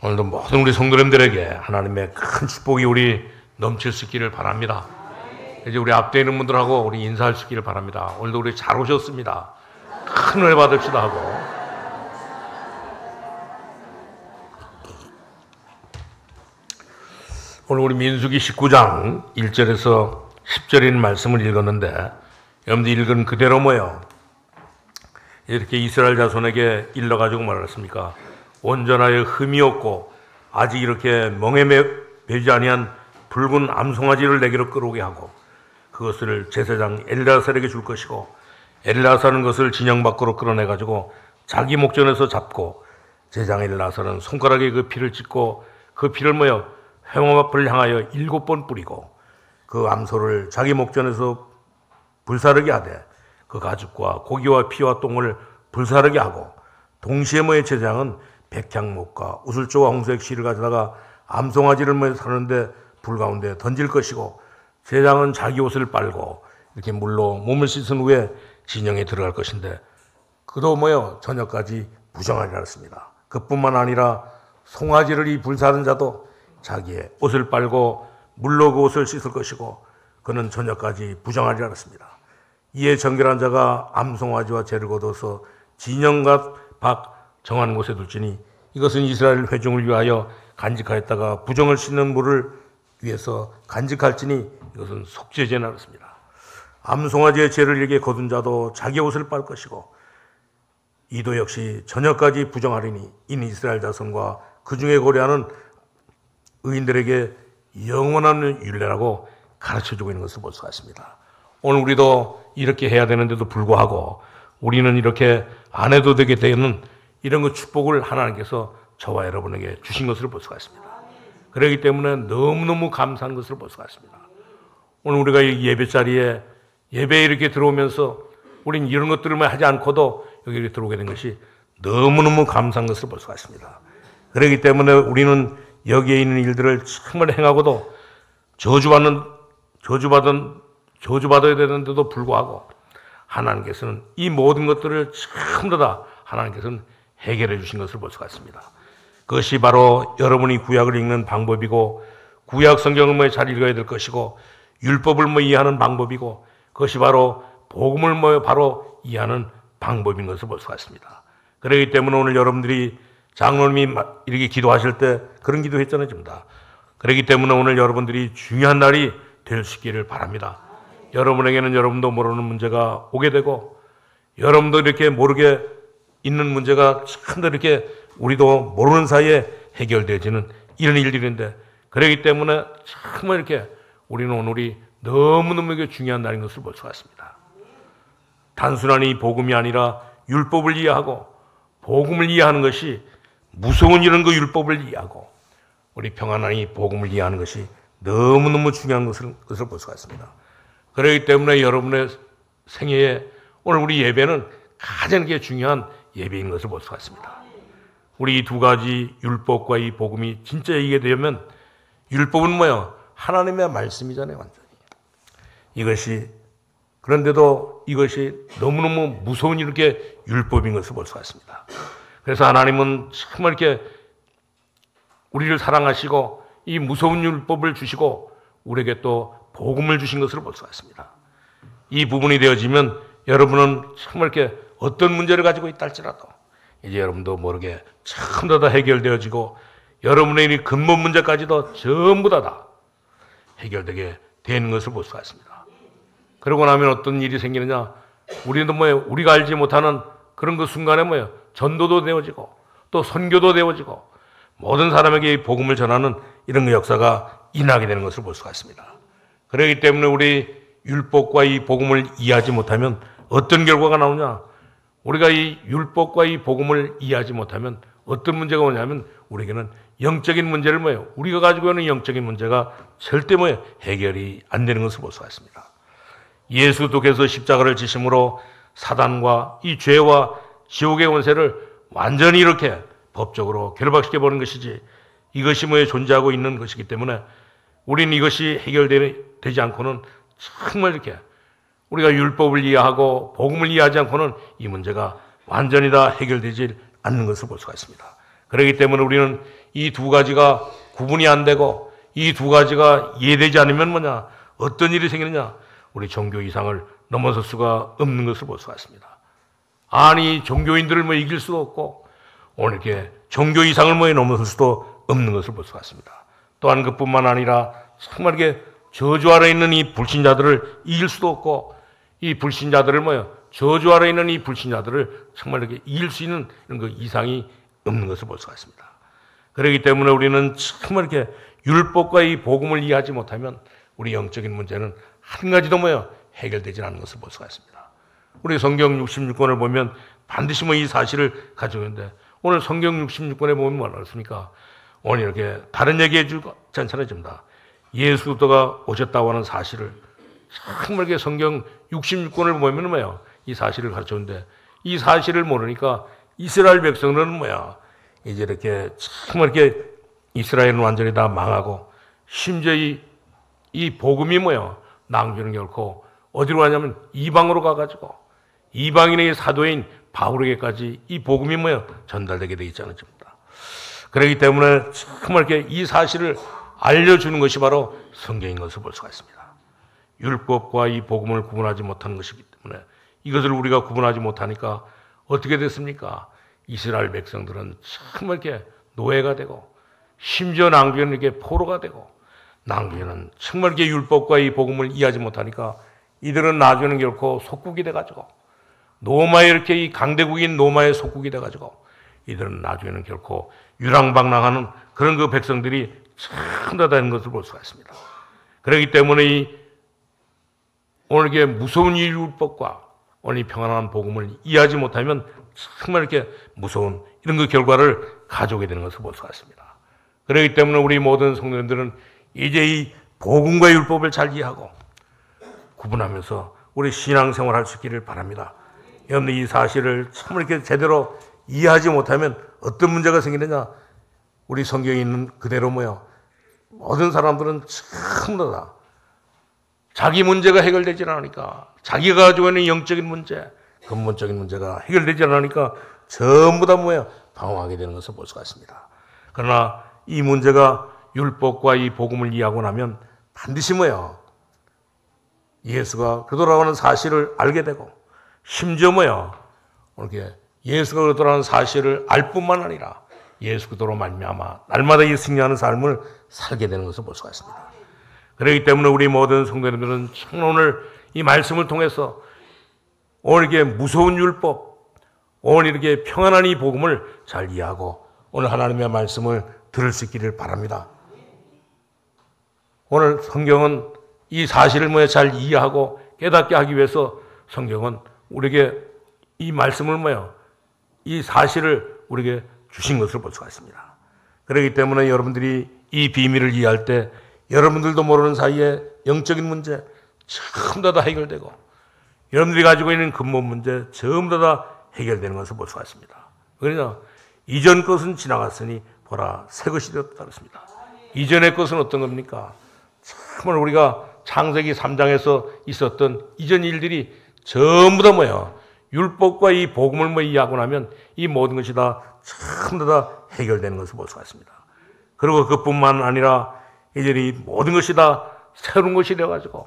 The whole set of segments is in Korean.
오늘도 모든 우리 성도님들에게 하나님의 큰 축복이 우리 넘칠 수 있기를 바랍니다. 이제 우리 앞에 있는 분들하고 우리 인사할 수 있기를 바랍니다. 오늘도 우리 잘 오셨습니다. 큰 은혜 받읍시다 하고. 오늘 우리 민수기 19장 1절에서 10절인 말씀을 읽었는데, 여러분들 읽은 그대로 뭐예요? 이렇게 이스라엘 자손에게 일러가지고 말했습니까? 온전하여 흠이 없고 아직 이렇게 멍에 매지 아니한 붉은 암송아지를 내게로 끌어오게 하고 그것을 제사장 엘르아살에게 줄 것이고, 엘르아살은 그것을 진영 밖으로 끌어내가지고 자기 목전에서 잡고, 제사장 엘르아살은 손가락에 그 피를 찍고 그 피를 뭐요? 회막 앞을 향하여 7번 뿌리고 그 암소를 자기 목전에서 불사르게 하되 그 가죽과 고기와 피와 똥을 불사르게 하고, 동시에 뭐의 제사장은 백향목과 우슬조와 홍색 실을 가져다가 암송아지를 뭐 사는데 불 가운데 던질 것이고, 제사장은 자기 옷을 빨고 이렇게 물로 몸을 씻은 후에 진영에 들어갈 것인데 그도 뭐요? 저녁까지 부정하리라 했습니다. 그뿐만 아니라 송아지를 이 불사른 자도 자기의 옷을 빨고 물로 그 옷을 씻을 것이고 그는 저녁까지 부정하리라 했습니다. 이에 정결한 자가 암송아지와 재를 거둬서 진영과 밖 정한 곳에 둘지니 이것은 이스라엘 회중을 위하여 간직하였다가 부정을 씻는 물을 위해서 간직할지니 이것은 속죄제나 그렇습니다. 암송아지의 죄를 이렇게 거둔 자도 자기 옷을 빨 것이고 이도 역시 저녁까지 부정하리니 이는 이스라엘 자손과 그 중에 고려하는 의인들에게 영원한 율례라고 가르쳐주고 있는 것을 볼 수가 있습니다. 오늘 우리도 이렇게 해야 되는데도 불구하고 우리는 이렇게 안 해도 되게 되는 이런 그 축복을 하나님께서 저와 여러분에게 주신 것을 볼 수가 있습니다. 그렇기 때문에 너무너무 감사한 것을 볼 수가 있습니다. 오늘 우리가 이 예배 자리에 예배에 이렇게 들어오면서 우린 이런 것들을 하지 않고도 여기 이렇게 들어오게 된 것이 너무너무 감사한 것을 볼 수가 있습니다. 그렇기 때문에 우리는 여기에 있는 일들을 정말 행하고도 저주받아야 되는데도 불구하고 하나님께서는 이 모든 것들을 전부 다 하나님께서는 해결해 주신 것을 볼 수가 있습니다. 그것이 바로 여러분이 구약을 읽는 방법이고, 구약 성경을 잘 읽어야 될 것이고, 율법을 이해하는 방법이고, 그것이 바로 복음을 바로 이해하는 방법인 것을 볼 수가 있습니다. 그렇기 때문에 오늘 여러분들이 장로님이 이렇게 기도하실 때 그런 기도했잖아요, 지금 다. 그렇기 때문에 오늘 여러분들이 중요한 날이 될 수 있기를 바랍니다. 여러분에게는 여러분도 모르는 문제가 오게 되고, 여러분도 이렇게 모르게 있는 문제가 참 이렇게 우리도 모르는 사이에 해결되지는 이런 일들인데, 그렇기 때문에 정말 이렇게 우리는 오늘이 너무너무 중요한 날인 것을 볼 수가 있습니다. 단순한 이 복음이 아니라 율법을 이해하고 복음을 이해하는 것이, 무서운 이런 그 율법을 이해하고 우리 평안한 이 복음을 이해하는 것이 너무너무 중요한 것을 볼 수가 있습니다. 그렇기 때문에 여러분의 생애에 오늘 우리 예배는 가장 중요한 예배인 것을 볼 수가 있습니다. 우리 이 두 가지 율법과 이 복음이 진짜 이게 되면, 율법은 뭐예요? 하나님의 말씀이잖아요, 완전히. 이것이, 그런데도 이것이 너무너무 무서운 이렇게 율법인 것을 볼 수가 있습니다. 그래서 하나님은 정말 이렇게 우리를 사랑하시고 이 무서운 율법을 주시고 우리에게 또 복음을 주신 것을 볼 수가 있습니다. 이 부분이 되어지면 여러분은 정말 이렇게 어떤 문제를 가지고 있다 할지라도 이제 여러분도 모르게 전부 다 해결되어지고, 여러분의 이 근본 문제까지도 전부 다 해결되게 되는 것을 볼 수가 있습니다. 그러고 나면 어떤 일이 생기느냐, 우리도 우리가 알지 못하는 그런 그 순간에 전도도 되어지고 또 선교도 되어지고 모든 사람에게 이 복음을 전하는 이런 그 역사가 일어나게 되는 것을 볼 수가 있습니다. 그렇기 때문에 우리 율법과 이 복음을 이해하지 못하면 어떤 결과가 나오냐, 우리가 이 율법과 이 복음을 이해하지 못하면 어떤 문제가 오냐면 우리에게는 영적인 문제를 우리가 가지고 있는 영적인 문제가 절대 해결이 안 되는 것을 볼 수가 있습니다. 예수께서 십자가를 지심으로 사단과 이 죄와 지옥의 권세를 완전히 이렇게 법적으로 결박시켜버린 것이지, 이것이 존재하고 있는 것이기 때문에 우리는 이것이 해결되지 않고는 정말 이렇게 우리가 율법을 이해하고 복음을 이해하지 않고는 이 문제가 완전히 다 해결되지 않는 것을 볼 수가 있습니다. 그렇기 때문에 우리는 이 두 가지가 구분이 안 되고 이 두 가지가 이해되지 않으면 뭐냐, 어떤 일이 생기느냐, 우리 종교 이상을 넘어설 수가 없는 것을 볼 수가 있습니다. 아니, 종교인들을 뭐 이길 수도 없고 오늘 이렇게 종교 이상을 뭐 넘어설 수도 없는 것을 볼 수가 있습니다. 또한 그뿐만 아니라 정말 이렇게 저주 아래 있는 이 불신자들을 이길 수도 없고 이 불신자들을 뭐요, 저주 아래 있는 이 불신자들을 정말 이렇게 이길 수 있는 이런 그 이상이 없는 것을 볼 수가 있습니다. 그렇기 때문에 우리는 정말 이렇게 율법과 이 복음을 이해하지 못하면 우리 영적인 문제는 한 가지도 뭐요, 해결되지 않는 것을 볼 수가 있습니다. 우리 성경 66권을 보면 반드시 뭐 이 사실을 가지고 있는데 오늘 성경 66권에 보면 뭐라 그렇습니까? 오늘 이렇게 다른 얘기해 주지 않잖아요. 예수 그리스도가 오셨다고 하는 사실을 정말 이렇게 성경 66권을 보면 뭐예요? 이 사실을 가르쳤는데 이 사실을 모르니까 이스라엘 백성들은 뭐야? 이제 이렇게 정말 이렇게 이스라엘은 완전히 다 망하고 심지어 이 복음이 뭐야? 낭비는 결코 어디로 가냐면 이방으로 가가지고 이방인의 사도인 바울에게까지 이 복음이 뭐야? 전달되게 되어 있지 않습니까? 그렇기 때문에 정말 이렇게 이 사실을 알려주는 것이 바로 성경인 것을 볼 수가 있습니다. 율법과 이 복음을 구분하지 못하는 것이기 때문에 이것을 우리가 구분하지 못하니까 어떻게 됐습니까? 이스라엘 백성들은 정말 이렇게 노예가 되고 심지어 낭비는 이렇게 포로가 되고 낭비는 정말 이렇게 율법과 이 복음을 이해하지 못하니까 이들은 나중에는 결코 속국이 돼가지고 로마의 이렇게 이 강대국인 로마의 속국이 돼가지고 이들은 나중에는 결코 유랑방랑하는 그런 그 백성들이 참 다 되는 것을 볼 수가 있습니다. 그렇기 때문에 오늘 이게 무서운 이 율법과 오늘 이 평안한 복음을 이해하지 못하면 정말 이렇게 무서운 이런 그 결과를 가져오게 되는 것을 볼 수가 있습니다. 그렇기 때문에 우리 모든 성도님들은 이제 이 복음과 율법을 잘 이해하고 구분하면서 우리 신앙생활 할 수 있기를 바랍니다. 여러분 이 사실을 참 이렇게 제대로 이해하지 못하면 어떤 문제가 생기느냐? 우리 성경에 있는 그대로 뭐요? 모든 사람들은 전부 다 자기 문제가 해결되지 않으니까 자기가 가지고 있는 영적인 문제, 근본적인 문제가 해결되지 않으니까 전부 다 뭐야? 방황하게 되는 것을 볼 수가 있습니다. 그러나 이 문제가 율법과 이 복음을 이해하고 나면 반드시 뭐야? 예수가 그리스도라는 사실을 알게 되고 심지어 뭐야? 이렇게 예수가 그리스도라는 사실을 알 뿐만 아니라 예수 그리스도로 말미암아 날마다 이 승리하는 삶을 살게 되는 것을 볼 수가 있습니다. 그렇기 때문에 우리 모든 성도님들은 참 오늘 이 말씀을 통해서 오늘 이렇게 무서운 율법, 오늘 이렇게 평안한 이 복음을 잘 이해하고 오늘 하나님의 말씀을 들을 수 있기를 바랍니다. 오늘 성경은 이 사실을 뭐야 잘 이해하고 깨닫게 하기 위해서 성경은 우리에게 이 말씀을 뭐야 이 사실을 우리에게 주신 것을 볼 수가 있습니다. 그렇기 때문에 여러분들이 이 비밀을 이해할 때 여러분들도 모르는 사이에 영적인 문제 전부 다 해결되고 여러분들이 가지고 있는 근본 문제 전부 다 해결되는 것을 볼 수가 있습니다. 그러나 이전 것은 지나갔으니 보라 새 것이 되었다 그랬습니다. 이전의 것은 어떤 겁니까? 정말 우리가 창세기 3장에서 있었던 이전 일들이 전부 다 뭐야? 율법과 이 복음을 뭐 이해하고 나면 이 모든 것이 다 전부 다 해결되는 것을 볼 수가 있습니다. 그리고 그뿐만 아니라 이제 이 모든 것이 다 새로운 것이 되어가지고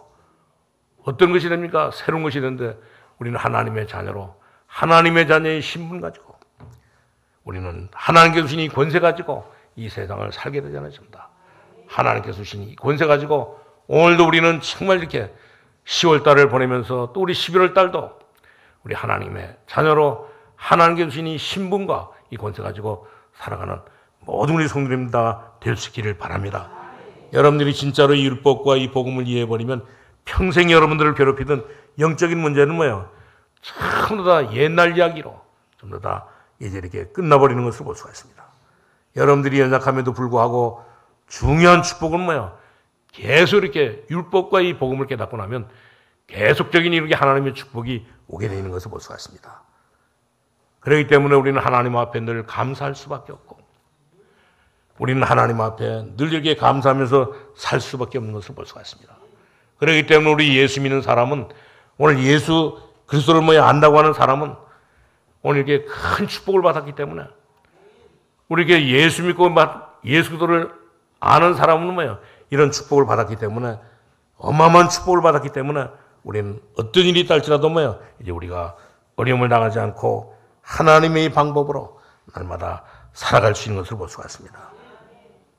어떤 것이 됩니까? 새로운 것이 되는데 우리는 하나님의 자녀로 하나님의 자녀의 신분 가지고 우리는 하나님께서 주신 이 권세 가지고 이 세상을 살게 되지 않습니다. 하나님께서 주신 이 권세 가지고 오늘도 우리는 정말 이렇게 10월 달을 보내면서 또 우리 11월 달도 우리 하나님의 자녀로 하나님께서 주신 이 신분과 이 권세 가지고 살아가는 모든 우리 성도님 다 될 수 있기를 바랍니다. 여러분들이 진짜로 이 율법과 이 복음을 이해해버리면 평생 여러분들을 괴롭히던 영적인 문제는 뭐예요? 전부 다 옛날 이야기로 전부 다 이제 이렇게 끝나버리는 것을 볼 수가 있습니다. 여러분들이 연약함에도 불구하고 중요한 축복은 뭐예요? 계속 이렇게 율법과 이 복음을 깨닫고 나면 계속적인 이렇게 하나님의 축복이 오게 되는 것을 볼 수가 있습니다. 그렇기 때문에 우리는 하나님 앞에 늘 감사할 수밖에 없고 우리는 하나님 앞에 늘 이렇게 감사하면서 살 수밖에 없는 것을 볼 수가 있습니다. 그렇기 때문에 우리 예수 믿는 사람은 오늘 예수 그리스도를 안다고 하는 사람은 오늘 이렇게 큰 축복을 받았기 때문에 우리에게 예수 믿고 예수 그리스도를 아는 사람은 뭐예요? 이런 축복을 받았기 때문에, 어마어마한 축복을 받았기 때문에 우리는 어떤 일이 있다 할지라도 뭐예요? 이제 우리가 어려움을 당하지 않고 하나님의 방법으로 날마다 살아갈 수 있는 것을 볼 수가 있습니다.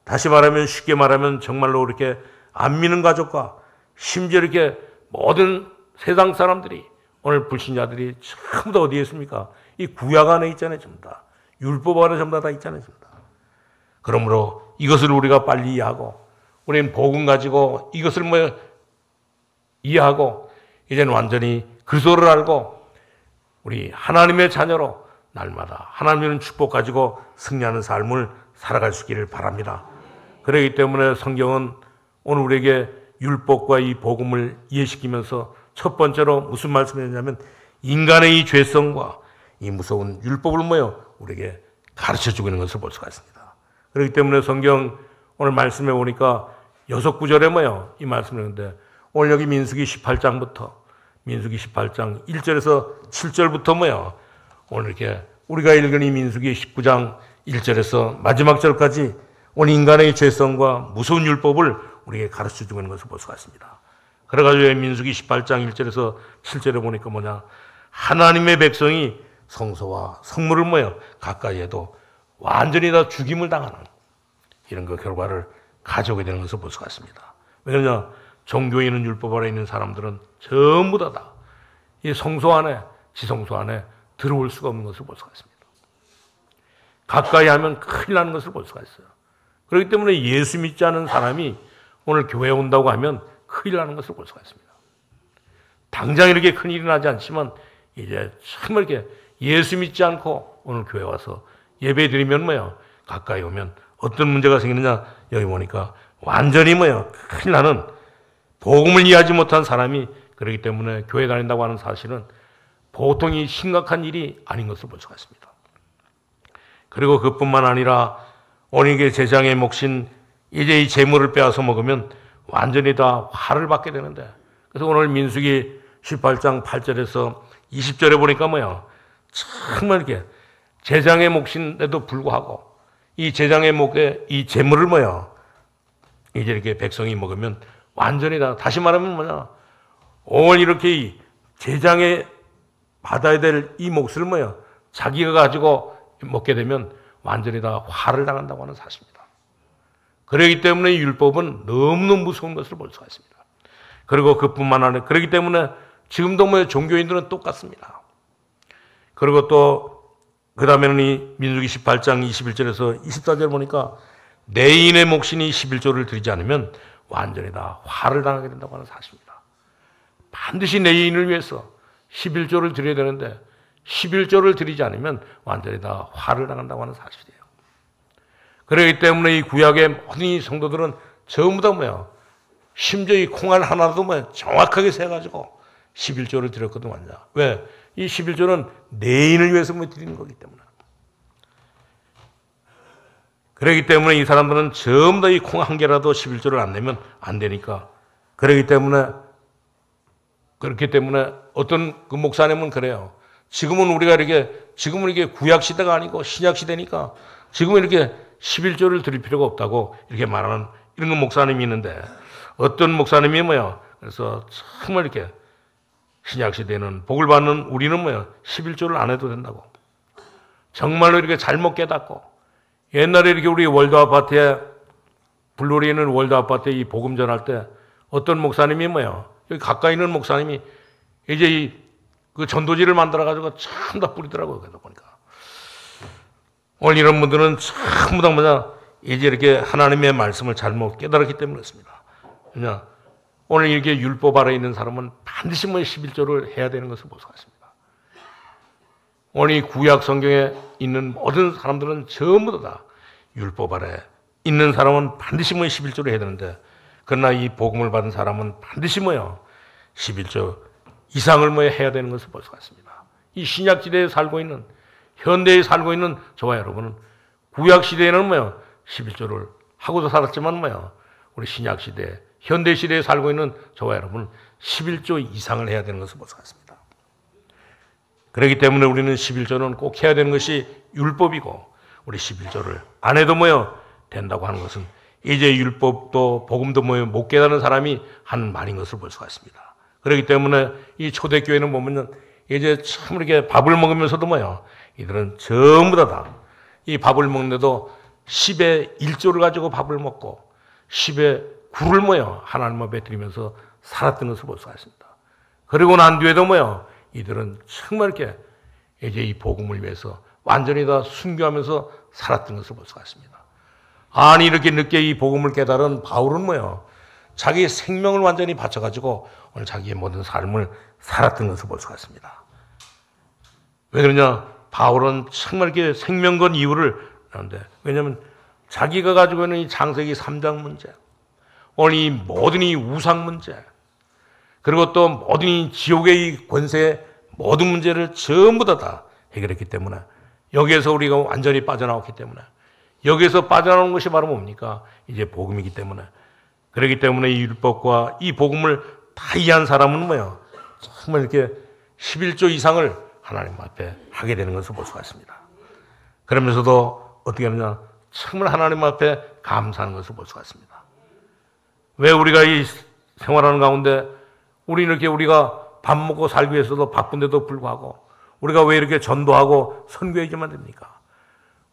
다시 말하면, 쉽게 말하면 정말로 이렇게 안 믿는 가족과 심지어 이렇게 모든 세상 사람들이, 오늘 불신자들이 전부 다 어디에 있습니까? 이 구약 안에 있잖아요, 전부 다. 율법 안에 전부 다 있잖아요, 전부 다. 그러므로 이것을 우리가 빨리 이해하고, 우리는 복음 가지고 이것을 이해하고, 이제는 완전히 그리스도를 알고, 우리 하나님의 자녀로 날마다 하나님의 축복 가지고 승리하는 삶을 살아갈 수 있기를 바랍니다. 그렇기 때문에 성경은 오늘 우리에게 율법과 이 복음을 이해시키면서 첫 번째로 무슨 말씀을 했냐면, 인간의 이 죄성과 이 무서운 율법을 우리에게 가르쳐주고 있는 것을 볼 수가 있습니다. 그렇기 때문에 성경 오늘 말씀해 보니까 6구절에 이 말씀을 했는데, 오늘 여기 민수기 18장부터, 민수기 18장 1절에서 7절부터 오늘 이렇게 우리가 읽은 이 민수기 19장 1절에서 마지막 절까지 오늘 인간의 죄성과 무서운 율법을 우리에게 가르쳐주고 있는 것을 볼 수가 있습니다. 그래가지고 민수기 18장 1절에서 7절에 보니까 하나님의 백성이 성소와 성물을 가까이 해도 완전히 다 죽임을 당하는 이런 그 결과를 가져오게 되는 것을 볼 수가 있습니다. 왜냐하면 종교에 있는 율법 아래 있는 사람들은 전부 다 이 성소 안에, 지성소 안에 들어올 수가 없는 것을 볼 수가 있습니다. 가까이 하면 큰일 나는 것을 볼 수가 있어요. 그렇기 때문에 예수 믿지 않은 사람이 오늘 교회에 온다고 하면 큰일 나는 것을 볼 수가 있습니다. 당장 이렇게 큰일이 나지 않지만 이제 정말 이렇게 예수 믿지 않고 오늘 교회 와서 예배 드리면 가까이 오면 어떤 문제가 생기느냐, 여기 보니까 완전히 큰일 나는, 복음을 이해하지 못한 사람이, 그렇기 때문에 교회 다닌다고 하는 사실은 보통이 심각한 일이 아닌 것을 볼 수가 있습니다. 그리고 그뿐만 아니라 오늘 이게 제장의 몫인 이제 이 재물을 빼앗아 먹으면 완전히 다 화를 받게 되는데, 그래서 오늘 민수기 18장 8절에서 20절에 보니까 정말 이렇게 제장의 몫인데도 불구하고 이 제장의 몫의 이 재물을 이제 이렇게 백성이 먹으면 완전히 다, 다시 말하면 오늘 이렇게 이 제장에 받아야 될 이 몫을 자기가 가지고 먹게 되면 완전히 다 화를 당한다고 하는 사실입니다. 그렇기 때문에 이 율법은 너무너무 무서운 것을 볼 수가 있습니다. 그리고 그뿐만 아니라, 그렇기 때문에 지금도 종교인들은 똑같습니다. 그리고 또 그 다음에는 이 민수기 18장 21절에서 24절 보니까 내인의 몫이니 11조를 드리지 않으면 완전히 다 화를 당하게 된다고 하는 사실입니다. 반드시 내인을 위해서 11조를 드려야 되는데 11조를 드리지 않으면 완전히 다 화를 당한다고 하는 사실이에요. 그렇기 때문에 이 구약의 모든 이 성도들은 전부 다 심지어 이 콩알 하나도 정확하게 세가지고 11조를 드렸거든, 완전. 왜? 이 11조는 내인을 위해서 드리는 거기 때문에. 그렇기 때문에 이 사람들은 전부 다 이 콩 한 개라도 11조를 안 내면 안 되니까. 그렇기 때문에 어떤 그 목사님은 그래요. 지금은 이게 구약 시대가 아니고 신약 시대니까 지금은 이렇게 11조를 드릴 필요가 없다고 이렇게 말하는 이런 목사님이 있는데, 어떤 목사님이 그래서 정말 이렇게 신약 시대는 복을 받는 우리는 11조를 안 해도 된다고. 정말로 이렇게 잘못 깨닫고, 옛날에 이렇게 우리 월드 아파트에, 블루리에 있는 월드 아파트에 이 복음 전할 때 어떤 목사님이 여기 가까이 있는 목사님이 이제 그 전도지를 만들어가지고 참 다 뿌리더라고요. 그러다 보니까. 오늘 이런 분들은 전부 다 이제 이렇게 하나님의 말씀을 잘못 깨달았기 때문에 그렇습니다. 그냥 오늘 이렇게 율법 아래 있는 사람은 반드시 11조를 해야 되는 것을 볼 수가 있습니다. 오늘 이 구약 성경에 있는 모든 사람들은 전부 다 율법 아래 있는 사람은 반드시 11조를 해야 되는데, 그러나 이 복음을 받은 사람은 반드시 11조 이상을 해야 되는 것을 볼 수가 있습니다. 이 신약 시대에 살고 있는, 현대에 살고 있는 저와 여러분은 구약 시대에는 11조를 하고도 살았지만 우리 신약 시대, 현대 시대에 살고 있는 저와 여러분은 11조 이상을 해야 되는 것을 볼 수가 있습니다. 그렇기 때문에 우리는 11조는 꼭 해야 되는 것이 율법이고, 우리 11조를 안 해도 된다고 하는 것은 이제 율법도 복음도 못 깨닫는 사람이 하는 말인 것을 볼 수가 있습니다. 그렇기 때문에 이 초대교회는 보면 이제 참 이렇게 밥을 먹으면서도 이들은 전부 다 이 밥을 먹는데도 10의 1조를 가지고 밥을 먹고 10의 9를 하나님 앞에 드리면서 살았던 것을 볼 수가 있습니다. 그리고 난 뒤에도 이들은 정말 이렇게 이제 이 복음을 위해서 완전히 다 순교하면서 살았던 것을 볼 수가 있습니다. 아니 이렇게 늦게 이 복음을 깨달은 바울은 자기의 생명을 완전히 바쳐가지고 오늘 자기의 모든 삶을 살았던 것을 볼 수가 있습니다. 왜 그러냐? 바울은 정말 이렇게 생명 건 이유를 하는데, 왜냐하면 자기가 가지고 있는 이 창세기 3장 문제, 오늘 이 모든 이 우상 문제, 그리고 또 모든 이 지옥의 이 권세의 모든 문제를 전부 다 해결했기 때문에, 여기에서 우리가 완전히 빠져나왔기 때문에, 여기에서 빠져나오는 것이 바로 뭡니까? 이제 복음이기 때문에. 그렇기 때문에 이 율법과 이 복음을 다 이해한 사람은 정말 이렇게 11조 이상을 하나님 앞에 하게 되는 것을 볼 수가 있습니다. 그러면서도 어떻게 하느냐? 정말 하나님 앞에 감사하는 것을 볼 수가 있습니다. 왜 우리가 이 생활하는 가운데 우리가 밥 먹고 살기 위해서도 바쁜데도 불구하고 우리가 왜 이렇게 전도하고 선교해야지만 됩니까?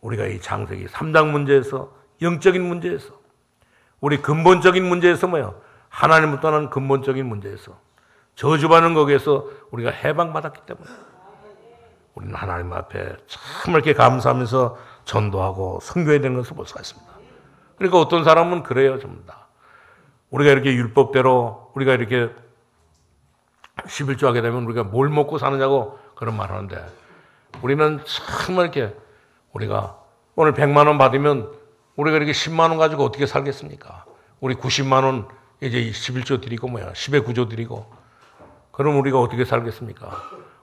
우리가 이 창세기 3장 문제에서, 영적인 문제에서, 우리 근본적인 문제에서 하나님을 떠난 근본적인 문제에서, 저주받는 거기에서 우리가 해방받았기 때문에 우리는 하나님 앞에 참 이렇게 감사하면서 전도하고 선교해야 되는 것을 볼 수가 있습니다. 그러니까 어떤 사람은 그래요, 전부 다. 우리가 이렇게 율법대로 우리가 이렇게 11조 하게 되면 우리가 뭘 먹고 사느냐고 그런 말 하는데, 우리는 정말 이렇게 우리가 오늘 100만 원 받으면 우리가 이렇게 10만 원 가지고 어떻게 살겠습니까? 우리 90만 원 이제 11조 드리고 10의 9조 드리고, 그럼 우리가 어떻게 살겠습니까?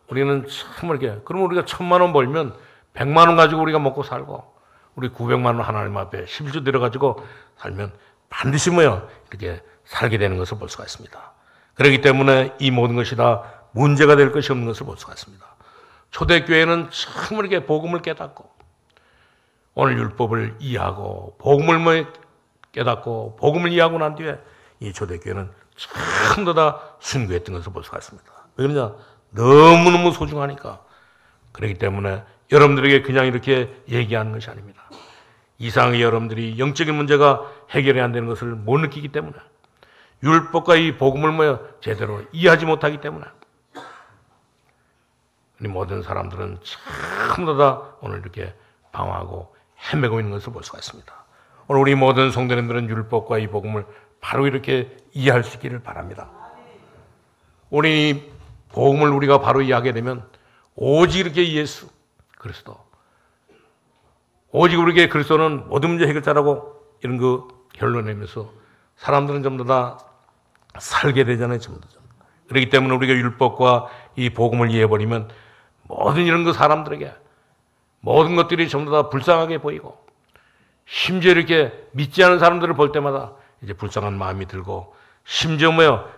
우리는 정말 이렇게, 그럼 우리가 1000만 원 벌면 100만 원 가지고 우리가 먹고 살고, 우리 900만 원 하나님 앞에 11조 들여가지고 살면 반드시 이렇게 살게 되는 것을 볼 수가 있습니다. 그렇기 때문에 이 모든 것이 다 문제가 될 것이 없는 것을 볼 수가 있습니다. 초대교회는 정말 이렇게 복음을 깨닫고, 오늘 율법을 이해하고, 복음을 깨닫고, 복음을 이해하고 난 뒤에 이 초대교회는 전부 다 순교했던 것을 볼 수가 있습니다. 왜 그러냐? 너무너무 소중하니까. 그렇기 때문에 여러분들에게 그냥 이렇게 얘기하는 것이 아닙니다. 이상하게 여러분들이 영적인 문제가 해결이 안 되는 것을 못 느끼기 때문에, 율법과 이 복음을 제대로 이해하지 못하기 때문에, 우리 모든 사람들은 전부 다 오늘 이렇게 방황하고 헤매고 있는 것을 볼 수가 있습니다. 오늘 우리 모든 성도님들은 율법과 이 복음을 바로 이렇게 이해할 수 있기를 바랍니다. 우리 복음을 우리가 바로 이해하게 되면 오직 이렇게 예수 그리스도, 오직 우리에게 그리스도는 모든 문제 해결자라고 이런 그 결론 내면서 사람들은 전부 다 살게 되잖아요. 전부 다. 그렇기 때문에 우리가 율법과 이 복음을 이해해버리면 모든 이런 그 사람들에게 모든 것들이 전부 다 불쌍하게 보이고, 심지어 이렇게 믿지 않은 사람들을 볼 때마다 이제 불쌍한 마음이 들고, 심지어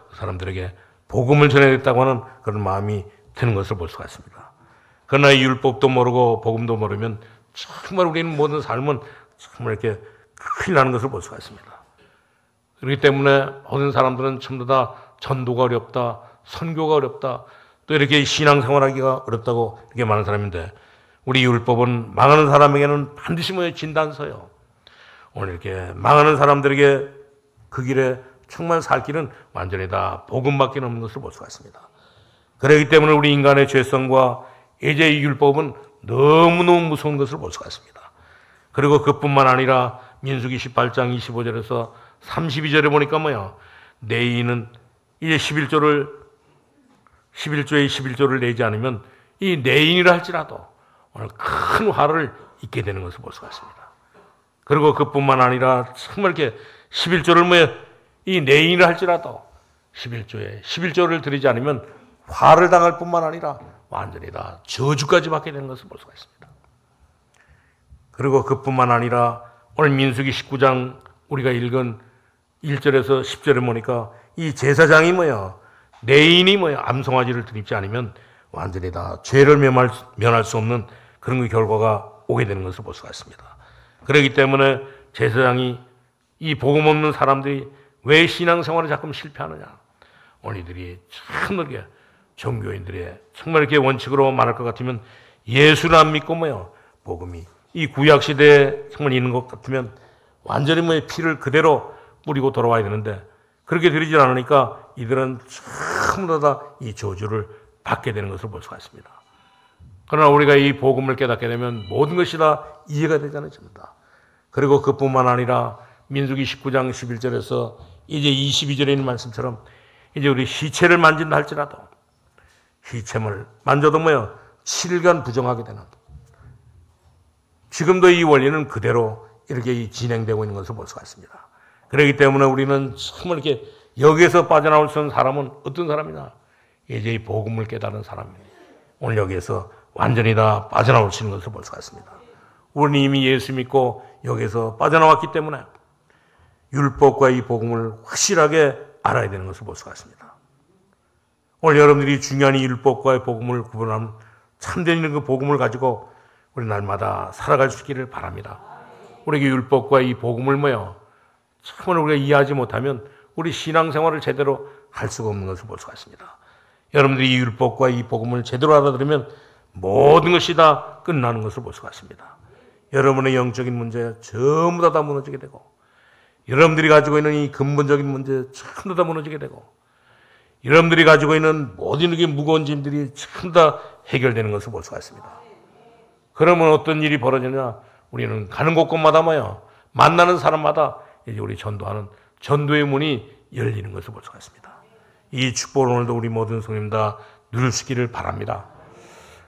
그 사람들에게 복음을 전해야겠다고 하는 그런 마음이 드는 것을 볼 수가 있습니다. 그러나 이 율법도 모르고 복음도 모르면 정말 우리는 모든 삶은 정말 이렇게 큰일 나는 것을 볼 수가 있습니다. 그렇기 때문에 모든 사람들은 전부 다 전도가 어렵다, 선교가 어렵다, 또 이렇게 신앙생활하기가 어렵다고 이렇게 많은 사람인데, 우리 율법은 망하는 사람에게는 반드시 진단서요. 오늘 이렇게 망하는 사람들에게 그 길에 정말 살 길은 완전히 다 복음밖에 없는 것을 볼 수가 있습니다. 그렇기 때문에 우리 인간의 죄성과 이제 이 율법은 너무너무 무서운 것을 볼 수가 있습니다. 그리고 그뿐만 아니라 민수기 18장 25절에서 32절에 보니까 내인은 이제 11조의 11조를 내지 않으면 이 내인이라 할지라도 오늘 큰 화를 입게 되는 것을 볼 수가 있습니다. 그리고 그뿐만 아니라 정말 이렇게 11조를 이 내인을 할지라도 11조를 드리지 않으면 화를 당할 뿐만 아니라 완전히 다 저주까지 받게 되는 것을 볼 수가 있습니다. 그리고 그뿐만 아니라 오늘 민수기 19장 우리가 읽은 1절에서 10절에 보니까 이 제사장이 내인이 암송아지를 드리지 않으면 완전히 다 죄를 면할 수 없는 그런 그 결과가 오게 되는 것을 볼 수가 있습니다. 그렇기 때문에 제사장이 이 복음 없는 사람들이 왜 신앙생활을 자꾸 실패하느냐. 오늘들이 참 이렇게 종교인들의 정말 이렇게 원칙으로 말할 것 같으면 예수를 안 믿고 복음이 이 구약시대에 정말 있는 것 같으면 완전히 피를 그대로 뿌리고 돌아와야 되는데 그렇게 드리지 않으니까 이들은 전부 다 이 저주를 받게 되는 것을 볼 수가 있습니다. 그러나 우리가 이 복음을 깨닫게 되면 모든 것이 다 이해가 되잖아요. 그리고 그뿐만 아니라 민수기 19장 11절에서 이제 22절에 있는 말씀처럼 이제 우리 시체를 만진다 할지라도 시체를 만져도 7일간 부정하게 되는 지금도 이 원리는 그대로 이렇게 진행되고 있는 것을 볼 수가 있습니다. 그렇기 때문에 우리는 정말 이렇게 여기에서 빠져나올 수 있는 사람은 어떤 사람이냐? 이제 이 복음을 깨달은 사람입니다. 오늘 여기에서 완전히 다 빠져나올 수 있는 것을 볼 수가 있습니다. 우리는 이미 예수 믿고 여기에서 빠져나왔기 때문에 율법과 이 복음을 확실하게 알아야 되는 것을 볼 수가 있습니다. 오늘 여러분들이 중요한 이 율법과의 복음을 구분하는 참된 그 복음을 가지고 우리 날마다 살아갈 수 있기를 바랍니다. 우리에게 율법과 이 복음을 정말 우리가 이해하지 못하면 우리 신앙생활을 제대로 할 수가 없는 것을 볼 수가 있습니다. 여러분들이 이 율법과 이 복음을 제대로 알아들으면 모든 것이 다 끝나는 것을 볼 수가 있습니다. 여러분의 영적인 문제 전부 다 무너지게 되고 여러분들이 가지고 있는 이 근본적인 문제 전부 다 무너지게 되고 여러분들이 가지고 있는 모든 게 무거운 짐들이 전부 다 해결되는 것을 볼 수가 있습니다. 그러면 어떤 일이 벌어지냐? 우리는 가는 곳곳마다 만나는 사람마다 이제 우리 전도하는 전도의 문이 열리는 것을 볼 수가 있습니다. 이 축복을 오늘도 우리 모든 성님 다 누릴 수 있기를 바랍니다.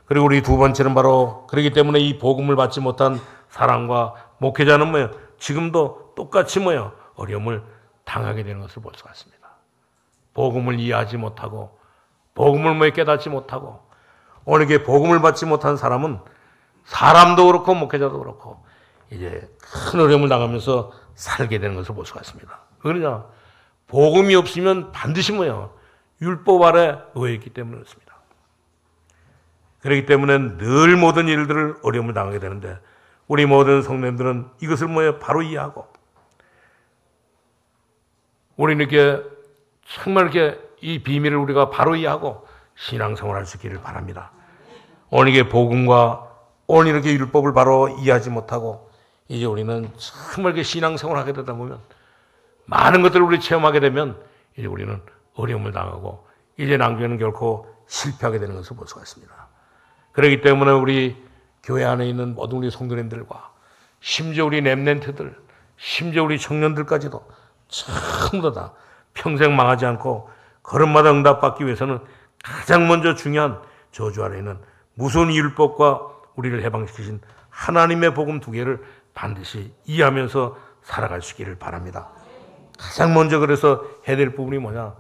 그리고 우리 두 번째는 바로 그렇기 때문에 이 복음을 받지 못한 사람과 목회자는 지금도 똑같이 어려움을 당하게 되는 것을 볼 수가 있습니다. 복음을 이해하지 못하고 복음을 깨닫지 못하고 오늘 이렇게 복음을 받지 못한 사람은 사람도 그렇고 목회자도 그렇고 이제 큰 어려움을 당하면서 살게 되는 것을 볼 수가 있습니다. 그러냐? 복음이 없으면 반드시 율법 아래 놓여 있기 때문에 그렇습니다. 그렇기 때문에 늘 모든 일들을 어려움을 당하게 되는데 우리 모든 성도님들은 이것을 바로 이해하고 우리는 이렇게 정말 이렇게 이 비밀을 우리가 바로 이해하고 신앙생활을 할 수 있기를 바랍니다. 오늘 이게 복음과 오늘 이렇게 율법을 바로 이해하지 못하고 이제 우리는 정말 이렇게 신앙생활을 하게 되다 보면 많은 것들을 우리 체험하게 되면 이제 우리는 어려움을 당하고 이제 나중에는 결코 실패하게 되는 것을 볼 수가 있습니다. 그렇기 때문에 우리 교회 안에 있는 모든 우리 성도님들과 심지어 우리 렘넌트들, 심지어 우리 청년들까지도 전부 다 평생 망하지 않고 걸음마다 응답받기 위해서는 가장 먼저 중요한 저주 아래 있는 무서운 율법과 우리를 해방시키신 하나님의 복음 두 개를 반드시 이해하면서 살아갈 수 있기를 바랍니다. 가장 먼저 그래서 해야 될 부분이 뭐냐?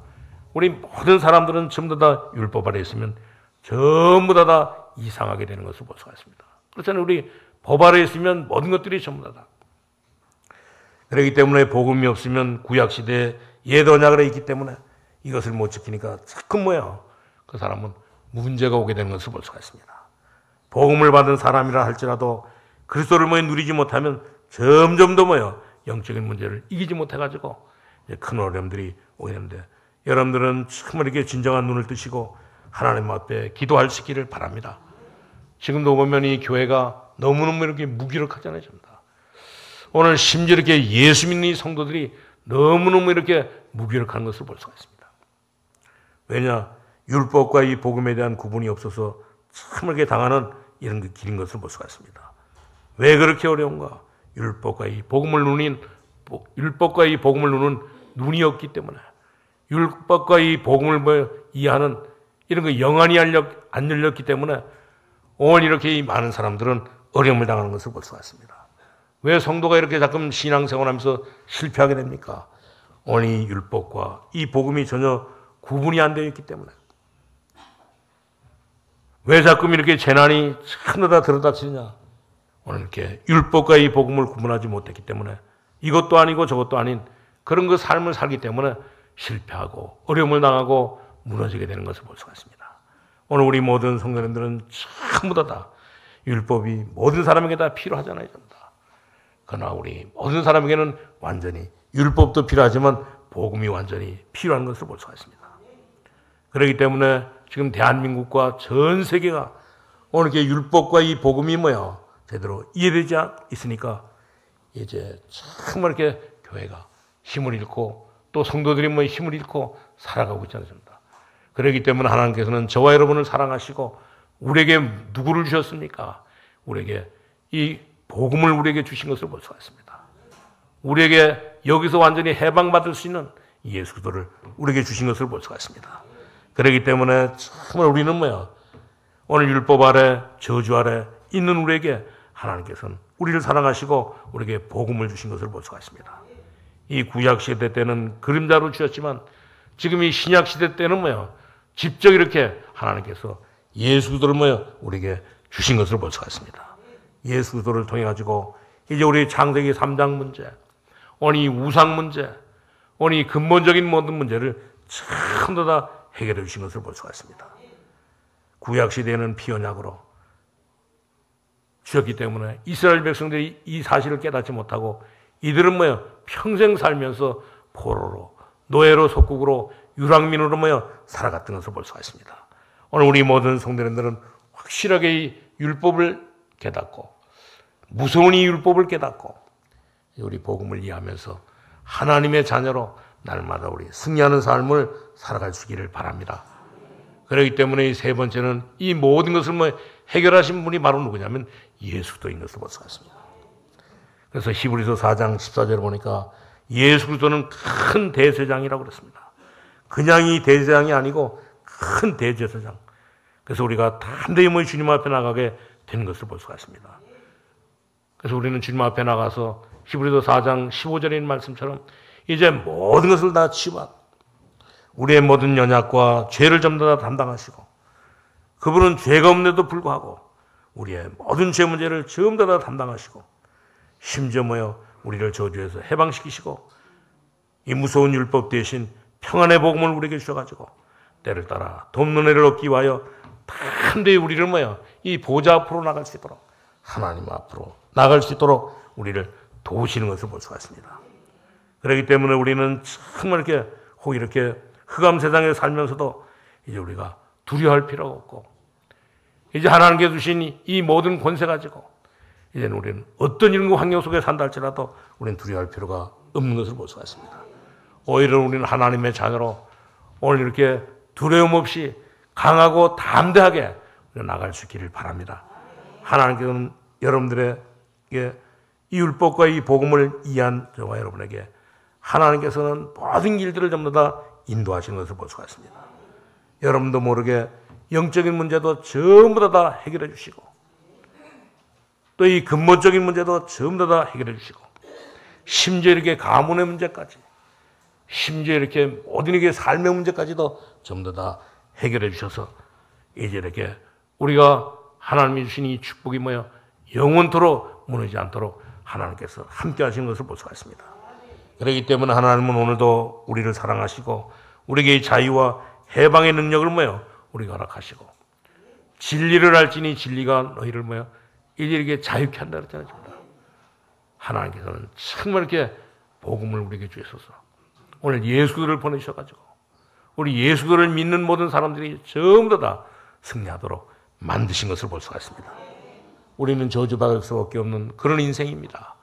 우리 모든 사람들은 전부 다 율법 아래 있으면 전부 다 이상하게 되는 것을 볼 수가 있습니다. 그렇잖아요. 우리 법 아래 있으면 모든 것들이 전부 다. 그렇기 때문에 복음이 없으면 구약시대에 옛 언약에 있기 때문에 이것을 못 지키니까 자꾸 그 사람은 문제가 오게 되는 것을 볼 수가 있습니다. 복음을 받은 사람이라 할지라도 그리스도를 누리지 못하면 점점 더 영적인 문제를 이기지 못해가지고 큰 어려움들이 오게 되는데 여러분들은 정말 이렇게 진정한 눈을 뜨시고 하나님 앞에 기도할 수 있기를 바랍니다. 지금도 보면 이 교회가 너무너무 이렇게 무기력하잖아요. 오늘 심지어 이렇게 예수 믿는 이 성도들이 너무너무 이렇게 무기력한 것을 볼 수가 있습니다. 왜냐? 율법과 이 복음에 대한 구분이 없어서 참 이렇게 당하는 이런 그 길인 것을 볼 수가 있습니다. 왜 그렇게 어려운가? 율법과 이 복음을 누는 눈이 없기 때문에 율법과 이 복음을 이해하는 이런 거 영안이 안 열렸기 때문에 오늘 이렇게 많은 사람들은 어려움을 당하는 것을 볼 수가 있습니다. 왜 성도가 이렇게 자꾸 신앙생활하면서 실패하게 됩니까? 오늘 이 율법과 이 복음이 전혀 구분이 안 되어 있기 때문에. 왜 자꾸 이렇게 재난이 하늘다 들어닥치느냐? 오늘 이렇게 율법과 이 복음을 구분하지 못했기 때문에 이것도 아니고 저것도 아닌 그런 그 삶을 살기 때문에 실패하고 어려움을 당하고 무너지게 되는 것을 볼 수가 있습니다. 오늘 우리 모든 성도님들은 전부 다 율법이 모든 사람에게 다 필요하잖아요. 다. 그러나 우리 모든 사람에게는 완전히 율법도 필요하지만 복음이 완전히 필요한 것을 볼 수가 있습니다. 그렇기 때문에 지금 대한민국과 전 세계가 오늘 이렇게 율법과 이 복음이 뭐야 제대로 이해되지 있으니까 이제 정말 이렇게 교회가 힘을 잃고 또 성도들이 뭐 힘을 잃고 살아가고 있지 않습니까? 그렇기 때문에 하나님께서는 저와 여러분을 사랑하시고 우리에게 누구를 주셨습니까? 우리에게 이 복음을 우리에게 주신 것을 볼 수가 있습니다. 우리에게 여기서 완전히 해방받을 수 있는 예수 그리스도를 우리에게 주신 것을 볼 수가 있습니다. 그렇기 때문에 정말 우리는 뭐야 오늘 율법 아래 저주 아래 있는 우리에게 하나님께서는 우리를 사랑하시고 우리에게 복음을 주신 것을 볼 수가 있습니다. 이 구약 시대 때는 그림자로 주셨지만 지금 이 신약 시대 때는 뭐야 직접 이렇게 하나님께서 예수 그리스도를 뭐야 우리에게 주신 것을 볼 수가 있습니다. 예수 그리스도를 통해 가지고 이제 우리 창세기 3장 문제, 오늘 이 우상 문제, 오늘 이 근본적인 모든 문제를 전부 다 해결해 주신 것을 볼 수가 있습니다. 구약 시대에는 피언약으로 주셨기 때문에 이스라엘 백성들이 이 사실을 깨닫지 못하고 이들은 뭐야 평생 살면서 포로로 노예로 속국으로 유랑민으로 뭐야 살아갔던 것을 볼 수가 있습니다. 오늘 우리 모든 성도님들은 확실하게 이 율법을 깨닫고 무서운 이 율법을 깨닫고 우리 복음을 이해하면서 하나님의 자녀로 날마다 우리 승리하는 삶을 살아갈 수 있기를 바랍니다. 그렇기 때문에 이 세 번째는 이 모든 것을 뭐 해결하신 분이 바로 누구냐면 예수 그리스도인 것을 볼 수가 있습니다. 그래서 히브리서 4장 14절을 보니까 예수 그리스도는 큰 대제사장이라고 그랬습니다. 그냥 이 대제사장이 아니고 큰 대제사장. 그래서 우리가 담대히 모여 주님 앞에 나가게 되는 것을 볼 수가 있습니다. 그래서 우리는 주님 앞에 나가서 히브리서 4장 15절에 있는 말씀처럼 이제 모든 것을 다 치유하고 우리의 모든 연약과 죄를 전부 다 담당하시고 그분은 죄가 없는데도 불구하고 우리의 모든 죄 문제를 전부 다 담당하시고 심지어 뭐요 우리를 저주에서 해방시키시고 이 무서운 율법 대신 평안의 복음을 우리에게 주셔가지고 때를 따라 돕는 애를 얻기 위하여 담대히 우리를 뭐요 이 보좌 앞으로 나갈 수 있도록 하나님 앞으로 나갈 수 있도록 우리를 도우시는 것을 볼 수가 있습니다. 그렇기 때문에 우리는 정말 이렇게 혹 이렇게 흑암 세상에 살면서도 이제 우리가 두려워할 필요가 없고 이제 하나님께 주신 이 모든 권세 가지고 이제는 우리는 어떤 이런 환경 속에 산다 할지라도 우리는 두려워할 필요가 없는 것을 볼 수가 있습니다. 오히려 우리는 하나님의 자녀로 오늘 이렇게 두려움 없이 강하고 담대하게 나갈 수 있기를 바랍니다. 하나님께서는 여러분들에게 이 율법과 이 복음을 이해한 저와 여러분에게 하나님께서는 모든 길들을 전부 다 인도하시는 것을 볼 수가 있습니다. 여러분도 모르게 영적인 문제도 전부 다 해결해 주시고 또 이 근본적인 문제도 전부 다 해결해 주시고 심지어 이렇게 가문의 문제까지 심지어 이렇게 모든 이게 삶의 문제까지도 전부 다 해결해 주셔서 이제 이렇게 우리가 하나님이 주신 이 축복이 뭐야 영원토록 무너지지 않도록 하나님께서 함께 하시는 것을 볼 수가 있습니다. 그렇기 때문에 하나님은 오늘도 우리를 사랑하시고 우리에게 자유와 해방의 능력을 뭐요 우리가 허락하시고 진리를 알지니 진리가 너희를 뭐요 이렇게 자유케 한다 그랬잖아요. 하나님께서는 정말 이렇게 복음을 우리에게 주셔서 오늘 예수를 보내주셔가지고 우리 예수를 믿는 모든 사람들이 전부 다 승리하도록 만드신 것을 볼 수가 있습니다. 우리는 저주받을 수밖에 없는 그런 인생입니다.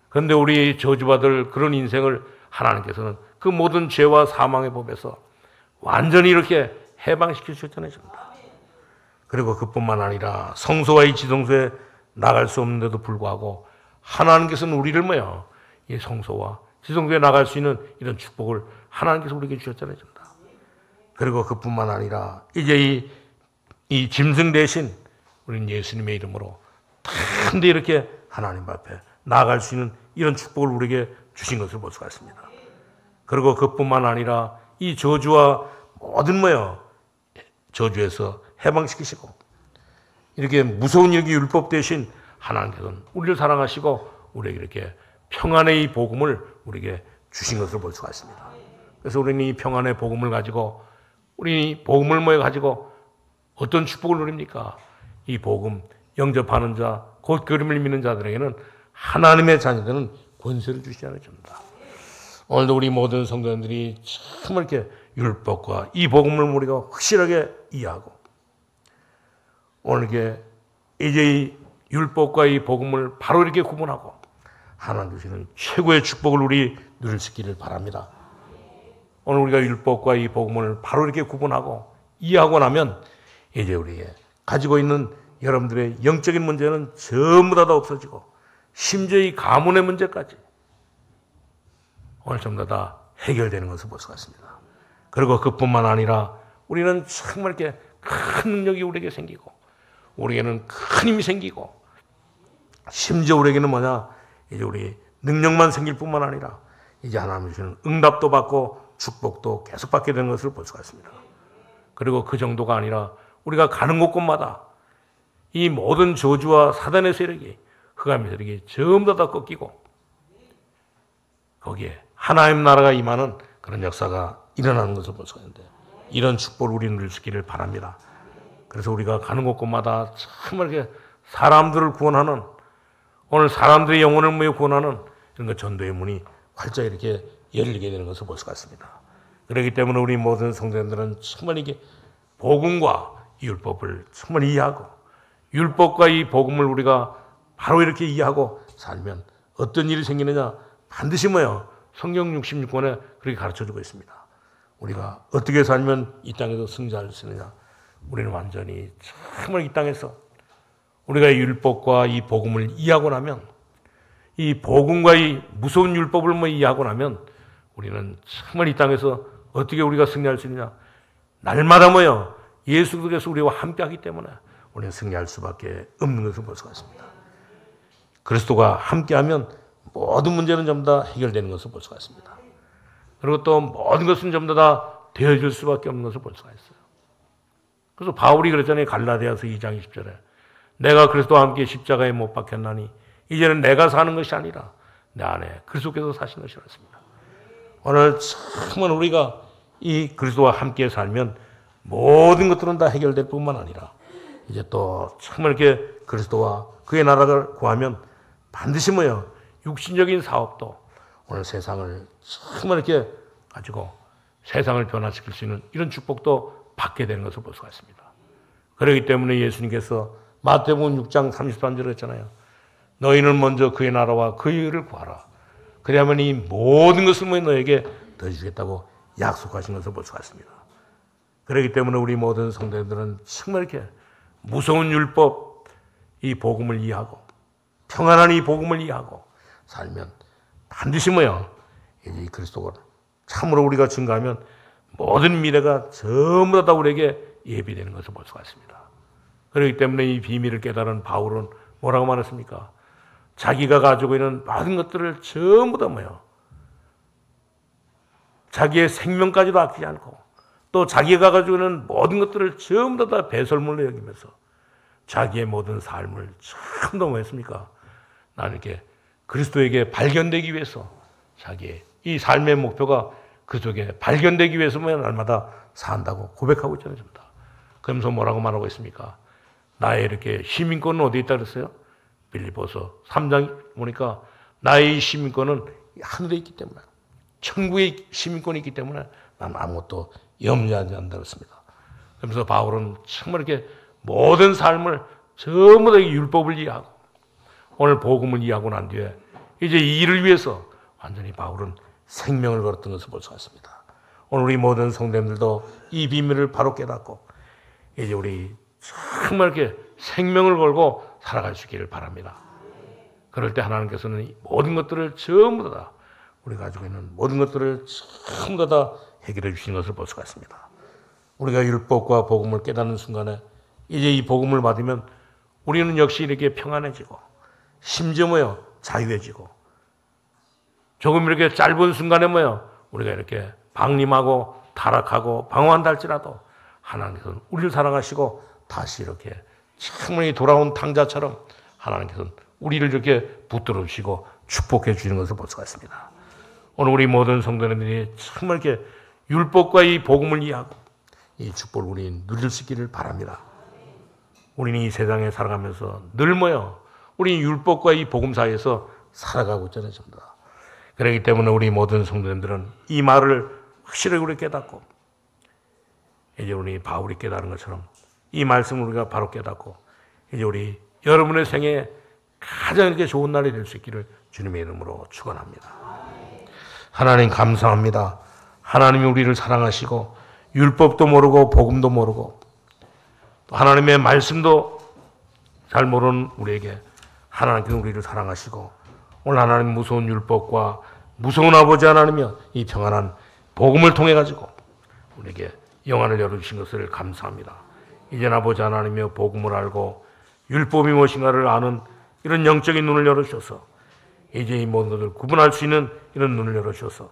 그런데 우리 저주받을 그런 인생을 하나님께서는 그 모든 죄와 사망의 법에서 완전히 이렇게 해방시켜 주셨잖아요. 그리고 그뿐만 아니라 성소와 이 지성소에 나갈 수 없는데도 불구하고 하나님께서는 우리를 뭐요? 이 성소와 지성소에 나갈 수 있는 이런 축복을 하나님께서 우리에게 주셨잖아요. 그리고 그뿐만 아니라 이제 이 짐승 대신 우리는 예수님의 이름으로 단단히 이렇게 하나님 앞에 나아갈 수 있는 이런 축복을 우리에게 주신 것을 볼 수가 있습니다. 그리고 그뿐만 아니라 이 저주와 모든 뭐요? 저주에서 해방시키시고 이렇게 무서운 일기 율법 대신 하나님께서는 우리를 사랑하시고 우리에게 이렇게 평안의 이 복음을 우리에게 주신 것을 볼 수가 있습니다. 그래서 우리는 이 평안의 복음을 가지고 우리 복음을 모여 가지고 어떤 축복을 누립니까? 이 복음 영접하는 자, 곧 그림을 믿는 자들에게는 하나님의 자녀들은 권세를 주시지 않으십니다. 오늘도 우리 모든 성도님들이 정말 이렇게 율법과 이 복음을 우리가 확실하게 이해하고 오늘 이렇게 이제 이 율법과 이 복음을 바로 이렇게 구분하고 하나님 주시는 최고의 축복을 우리 누릴 수 있기를 바랍니다. 오늘 우리가 율법과 이 복음을 바로 이렇게 구분하고 이해하고 나면 이제 우리의 가지고 있는 여러분들의 영적인 문제는 전부 다 없어지고 심지어 이 가문의 문제까지 오늘 전부 다 해결되는 것을 볼 수가 있습니다. 그리고 그뿐만 아니라 우리는 정말 이렇게 큰 능력이 우리에게 생기고 우리에게는 큰 힘이 생기고 심지어 우리에게는 뭐냐 이제 우리 능력만 생길 뿐만 아니라 이제 하나님 주시는 응답도 받고 축복도 계속 받게 되는 것을 볼 수가 있습니다. 그리고 그 정도가 아니라 우리가 가는 곳곳마다 이 모든 저주와 사단의 세력이 흑암의 세력이 전부 다 꺾이고 거기에 하나님 나라가 임하는 그런 역사가 일어나는 것을 볼 수가 있는데 이런 축복을 우리 누릴 수 있기를 바랍니다. 그래서 우리가 가는 곳곳마다 정말 이렇게 사람들을 구원하는 오늘 사람들의 영혼을 모여 구원하는 이런 그 전도의 문이 활짝 이렇게 열리게 되는 것을 볼 수가 있습니다. 그렇기 때문에 우리 모든 성도님들은 정말 이게 복음과 이 율법을 정말 이해하고 율법과 이 복음을 우리가 바로 이렇게 이해하고 살면 어떤 일이 생기느냐 반드시 뭐예요? 성경 66권에 그렇게 가르쳐주고 있습니다. 우리가 어떻게 살면 이 땅에서 승자할 수 있느냐 우리는 완전히 정말 이 땅에서 우리가 이 율법과 이 복음을 이해하고 나면 이 복음과 이 무서운 율법을 뭐 이해하고 나면 우리는 정말 이 땅에서 어떻게 우리가 승리할 수 있느냐 날마다 뭐요 예수 그리스도께서 우리와 함께하기 때문에 우리는 승리할 수밖에 없는 것을 볼 수가 있습니다. 그리스도가 함께하면 모든 문제는 전부 다 해결되는 것을 볼 수가 있습니다. 그리고 또 모든 것은 전부 다 되어질 수밖에 없는 것을 볼 수가 있어요. 그래서 바울이 그랬잖아요. 갈라디아서 2장 20절에 내가 그리스도와 함께 십자가에 못 박혔나니 이제는 내가 사는 것이 아니라 내 안에 그리스도께서 사신 것이라 했습니다. 오늘 정말 우리가 이 그리스도와 함께 살면 모든 것들은 다 해결될 뿐만 아니라 이제 또 정말 이렇게 그리스도와 그의 나라를 구하면 반드시 뭐예요? 육신적인 사업도 오늘 세상을 정말 이렇게 가지고 세상을 변화시킬 수 있는 이런 축복도 받게 되는 것을 볼 수가 있습니다. 그렇기 때문에 예수님께서 마태복음 6장 33절에 했잖아요. 너희는 먼저 그의 나라와 그의 의를 구하라. 그래야만 이 모든 것을 너에게 더해주겠다고 약속하신 것을 볼 수가 있습니다. 그렇기 때문에 우리 모든 성도들은 정말 이렇게 무서운 율법, 이 복음을 이해하고 평안한 이 복음을 이해하고 살면 반드시 이 그리스도가 참으로 우리가 증거하면 모든 미래가 전부 다 우리에게 예비되는 것을 볼 수가 있습니다. 그렇기 때문에 이 비밀을 깨달은 바울은 뭐라고 말했습니까? 자기가 가지고 있는 모든 것들을 전부 다 자기의 생명까지도 아끼지 않고 또 자기가 가지고 있는 모든 것들을 전부 다 배설물로 여기면서 자기의 모든 삶을 전부 다 했습니까? 나는 이렇게 그리스도에게 발견되기 위해서 자기의 이 삶의 목표가 그 속에 발견되기 위해서만 날마다 산다고 고백하고 있잖아요. 그러면서 뭐라고 말하고 있습니까? 나의 이렇게 시민권은 어디에 있다 그랬어요? 빌립보서 3장 보니까 나의 시민권은 하늘에 있기 때문에 천국의 시민권이 있기 때문에 난 아무것도 염려하지 않는다 그랬습니다. 그러면서 바울은 정말 이렇게 모든 삶을 전부 다 율법을 이해하고 오늘 복음을 이해하고 난 뒤에 이제 이 일을 위해서 완전히 바울은 생명을 걸었던 것을 볼 수가 있습니다. 오늘 우리 모든 성도님들도 이 비밀을 바로 깨닫고 이제 우리 정말 이렇게 생명을 걸고 살아갈 수 있기를 바랍니다. 그럴 때 하나님께서는 이 모든 것들을 전부 다 우리가 가지고 있는 모든 것들을 전부 다 해결해 주시는 것을 볼 수가 있습니다. 우리가 율법과 복음을 깨닫는 순간에 이제 이 복음을 받으면 우리는 역시 이렇게 평안해지고 심지어 자유해지고 조금 이렇게 짧은 순간에 우리가 이렇게 방림하고 타락하고 방황한다 할지라도 하나님께서는 우리를 사랑하시고 다시 이렇게 정말 돌아온 탕자처럼 하나님께서는 우리를 이렇게 붙들어 주시고 축복해 주시는 것을 볼 수가 있습니다. 오늘 우리 모든 성도님들이 정말 이렇게 율법과 이 복음을 이해하고 이 축복을 우리 누릴 수 있기를 바랍니다. 우리는 이 세상에 살아가면서 늘 뭐요? 우리 율법과 이 복음 사이에서 살아가고 있잖아요. 전부 다. 그렇기 때문에 우리 모든 성도님들은 이 말을 확실하게 우리 깨닫고, 이제 우리 바울이 깨달은 것처럼 이 말씀을 우리가 바로 깨닫고, 이제 우리 여러분의 생에 가장 이렇게 좋은 날이 될 수 있기를 주님의 이름으로 축원합니다. 하나님 감사합니다. 하나님이 우리를 사랑하시고 율법도 모르고 복음도 모르고 또 하나님의 말씀도 잘 모르는 우리에게 하나님께서 우리를 사랑하시고 오늘 하나님 무서운 율법과 무서운 아버지 하나님이여 이 평안한 복음을 통해 가지고 우리에게 영안을 열어주신 것을 감사합니다. 이제 아버지 하나님이여 복음을 알고 율법이 무엇인가를 아는 이런 영적인 눈을 열어주셔서 이제 이 모든 것을 구분할 수 있는 이런 눈을 열어주셔서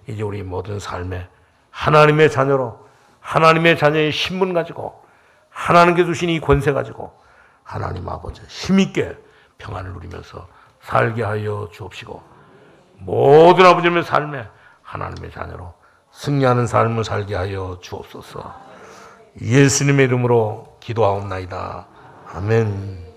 이제 우리 모든 삶에 하나님의 자녀로 하나님의 자녀의 신분 가지고 하나님께 주신 이 권세 가지고 하나님 아버지 힘있게 평안을 누리면서 살게 하여 주옵시고 모든 아버지의 삶에 하나님의 자녀로 승리하는 삶을 살게 하여 주옵소서. 예수님의 이름으로 기도하옵나이다. 아멘.